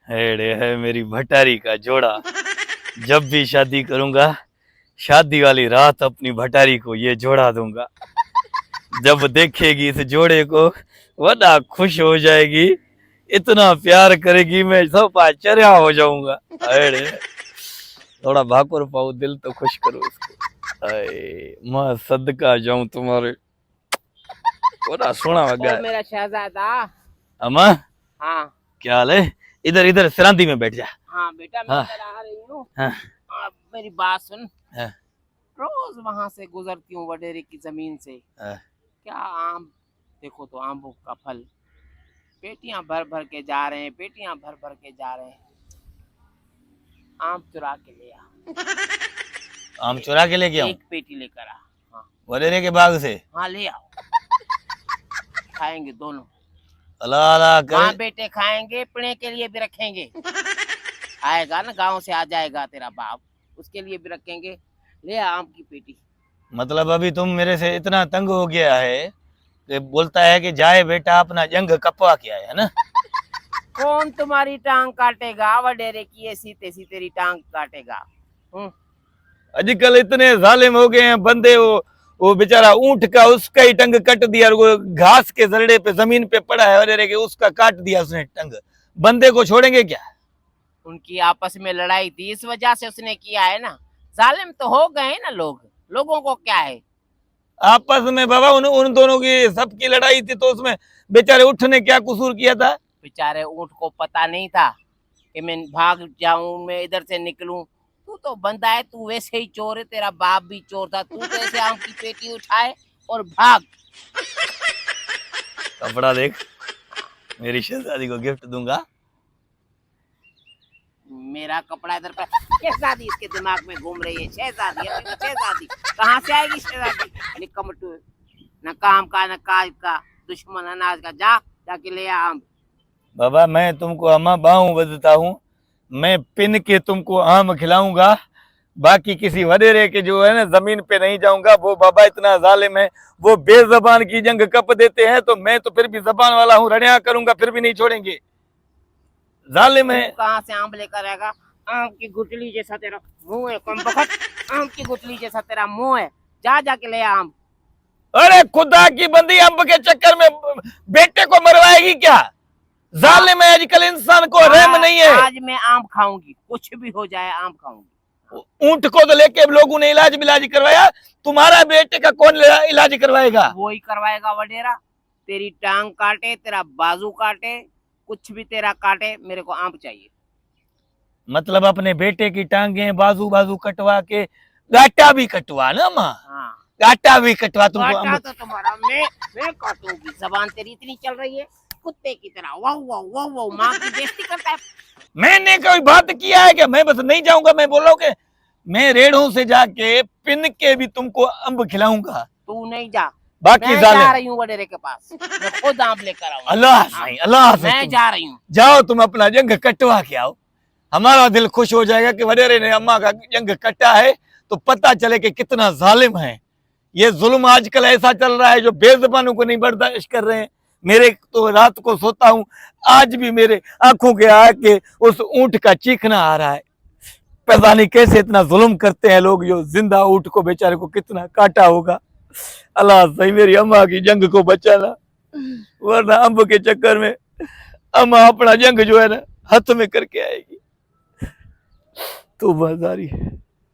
हेड़े है मेरी भटारी का जोड़ा। जब भी शादी करूंगा, शादी वाली रात अपनी भटारी को ये जोड़ा दूंगा। जब देखेगी इस जोड़े को बड़ा खुश हो जाएगी, इतना प्यार करेगी मैं सब आश्चर्य हो जाऊंगा। अरे थोड़ा भाकुर पाऊ, दिल तो खुश करो इसको। अरे मैं सदका जाऊं तुम्हारे, बड़ा सोना ओ वगा है। मेरा शहजादा। अम्मा हाँ क्या हाल है? इधर इधर सरांदी में बैठ जा। हाँ बेटा, मैं हाँ इधर आ रही हूँ। हाँ आप मेरी बात सुन। हाँ रोज वहां से गुजरती हूँ वडेरे की जमीन से। हाँ। क्या आम, देखो तो आमों का फल, पेटियां भर भर के जा रहे हैं, पेटियां भर भर के जा रहे हैं। आम चुरा के ले आ। आम चुरा के लेके आऊं? एक पेटी लेकर आ। हाँ वडेरे के बाग से? हाँ ले आओ, खाएंगे दोनों। अल्लाह अल्लाह माँ करे। बेटे खाएंगे, पिणे के लिए भी रखेंगे। आएगा ना, गांव से आ जाएगा तेरा बाप, उसके लिए भी रखेंगे। ले आ आम की पेटी। मतलब अभी तुम मेरे से इतना तंग हो गया है कि बोलता है कि जाए बेटा अपना जंग कपवा के आए, है ना? कौन तुम्हारी टांग काटेगा? वडेरे की ऐसी तैसी तेरी टांग काटेगा। आजकल इतने जालिम हो गए हैं बंदे। वो बेचारा ऊंट का उसका ही टंग कट दिया, और वो घास के जरड़े पे जमीन पे पड़ा है वडेरे के, उसका काट दिया उसने टंग। बंदे को छोड़ेंगे क्या? उनकी आपस में लड़ाई थी, इस वजह से उसने किया है ना। जालिम तो हो गए ना लोग, लोगों को क्या है। आपस में बाबा उन दोनों की सबकी लड़ाई थी, तो उसमें बेचारे ऊँट ने क्या कसूर किया था? बेचारे ऊंट को पता नहीं था कि मैं भाग जाऊं, मैं इधर से निकलूं। तू तो बंदा है, तू वैसे ही चोर है, तेरा बाप भी चोर था। तू तो ऐसे आम की पेटी उठाए और भाग। कपड़ा देख, मेरी शहजादी को गिफ्ट दूंगा। मेरा कपड़ा इधर पर। शहजादी इसके दिमाग में घूम रही है, शहजादी है, शहजादी कहाँ से आएगी शहजादी? निकम्मटू, न काम का न काज का, दुश्मन अनाज का। जा जाके ले आ आम। बाबा मैं तुमको अम्मा बाहू बदता हूँ, मैं पिन के तुमको आम खिलाऊंगा। बाकी किसी वडेरे के जो है ना जमीन पे नहीं जाऊंगा। वो बाबा इतना जालिम है, वो बेजबान की जंग कप देते हैं, तो मैं तो फिर भी जबान वाला हूँ, रड़िया करूंगा फिर भी नहीं छोड़ेंगे। जालिम है। कहाँ से आम लेकर आएगा? आम की गुठली जैसा तेरा मुंह है, कम बखत। आम की गुठली जैसा तेरा मुंह है। जा जाके ले आ आम। अरे खुदा की बंदी, अम्ब के चक्कर में बेटे को मरवाएगी क्या? जालिम है, आजकल इंसान को रहम नहीं है। आज मैं आम खाऊंगी, कुछ भी हो जाए आम खाऊंगी। ऊंट को तो लेके लोगों ने इलाज बिलाज करवाया, तुम्हारा बेटे का कौन इलाज करवाएगा? वो ही करवाएगा वडेरा। तेरी टांग काटे, तेरा बाजू काटे, कुछ भी तेरा काटे, मेरे को आम चाहिए। मतलब अपने बेटे की टांगे बाजू बाजू कटवा के गाटा भी कटवा ना माँ? हाँ गाटा भी कटवा तुमको। गाटा तो तुम्हारा मैं काटूंगी। जबान तेरी इतनी चल रही है कुत्ते की तरह, वाह वाह वाह वाह, माँ की बेइज्जती करता है। मैंने कोई बात किया है कि मैं बस नहीं जाऊंगा? मैं बोल रहा हूँ कि मैं रेड़ों से जाके पिन के भी तुमको अम्ब खिलाऊंगा। तू नहीं जा, बाकी मैं जा रही हूँ वडेरे के पास, मैं खुद आम लेकर आऊंगा। अल्लाह सही, अल्लाह से मैं जा रही हूँ। जाओ, तुम अपना जंग कटवा के आओ। हमारा दिल खुश हो जाएगा कि वडेरे ने अम्मा का जंग कटा है, तो पता चले कि कितना जालिम है। ये जुल्म आजकल ऐसा चल रहा है जो बेज़बानों को नहीं बर्दाश्त कर रहे हैं। मेरे तो रात को सोता हूँ, आज भी मेरे आंखों के आगे उस ऊंट का चीखना आ रहा है। पता नहीं कैसे इतना जुल्म करते हैं लोग, जो जिंदा ऊंट को बेचारे को कितना काटा होगा। अल्लाह सही मेरी अम्मा की जंग को बचाना, वरना अम्ब के चक्कर में अम्मा अपना जंग जो है ना हाथ में करके आएगी। तो बाजारी है।